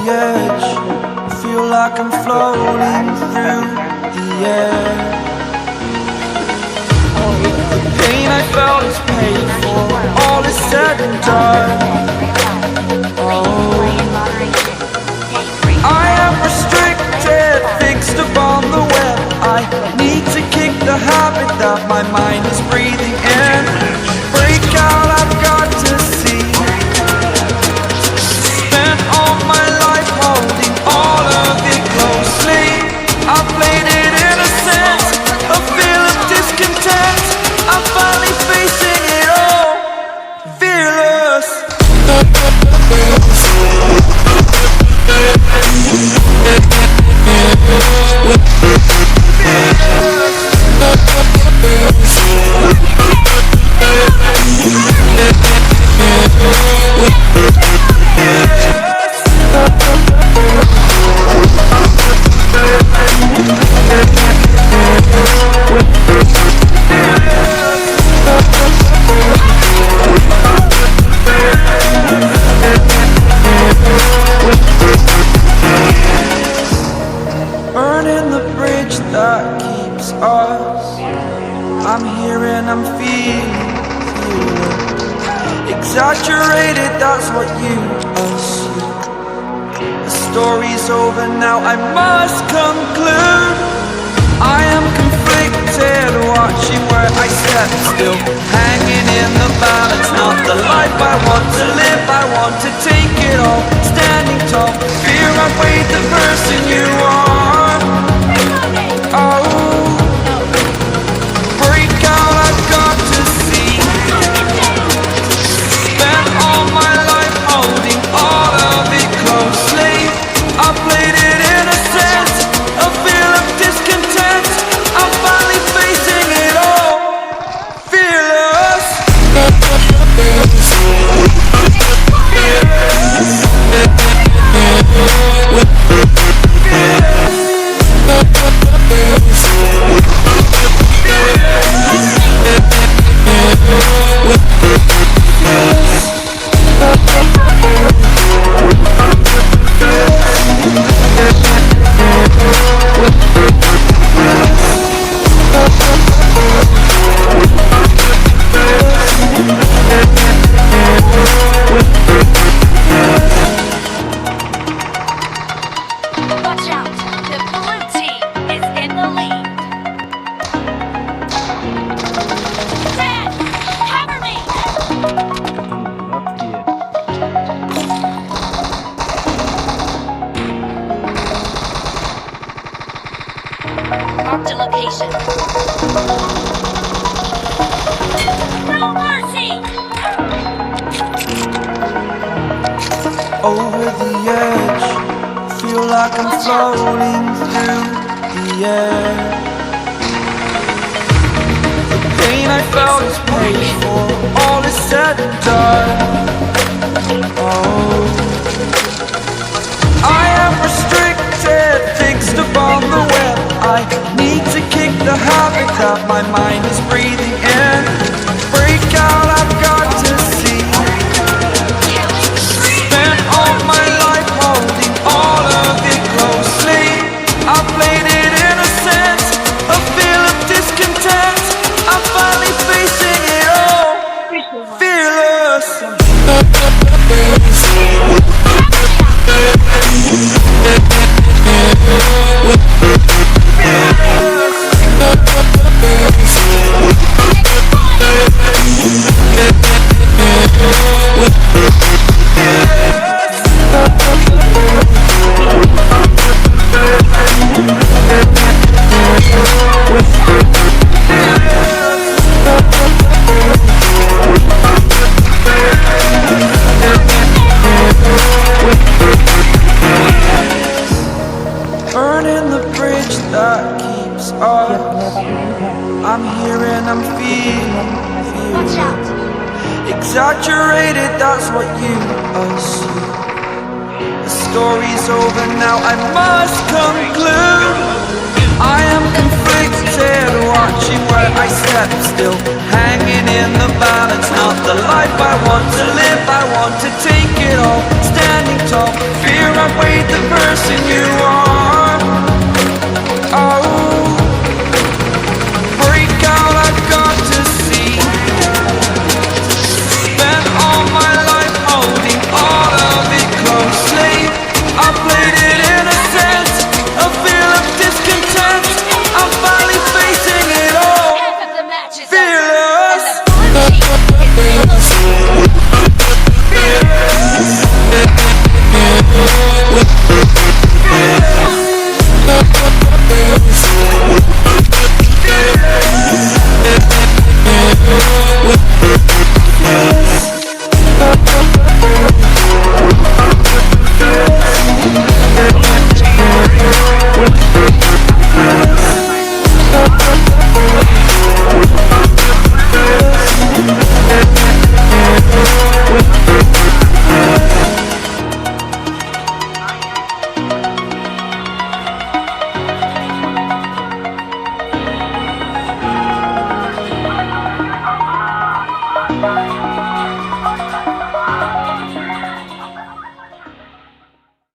edge, feel like I'm floating through the air. The pain I felt is paid for, all is said and done. I am restricted, fixed upon the web. I need to kick the habit that my mind is breathing in. Break out, I've got to see. Spent all my life holding all of it closely. I played it innocent, a feel of discontent. I'm finally facing it all, fearless. Burning the bridge that keeps us. I'm here and I'm feeling exaggerated, that's what you assume. The story's over now, I must conclude. I am conflicted, watching where I step still, hanging in the balance. Not the life I want to live, I want to take it all. Standing tall, fear I've weighed the person you are. Oh, break out, I've got to see. Spent all my life holding all of it closely. I played it innocent, a feel of discontent. I'm finally facing it all, fearless. Watch out, the blue team is in the lead. Dad, cover me! Marked a location. No mercy! Over the edge, feel like I'm floating through the air. The pain I felt is paid for, all is said and done. Oh, I am restricted, fixed upon the web. I need to kick the habit that my mind is breathing in. Break out, I've got to see. Spent all my life holding all of it closely. I played it innocent, a feel of discontent. I'm finally facing it all, fearless. Burning the bridge that keeps us. I'm here and I'm feeling Watch out! exaggerated, that's what you assume. The story's over now, I must conclude. I am confused.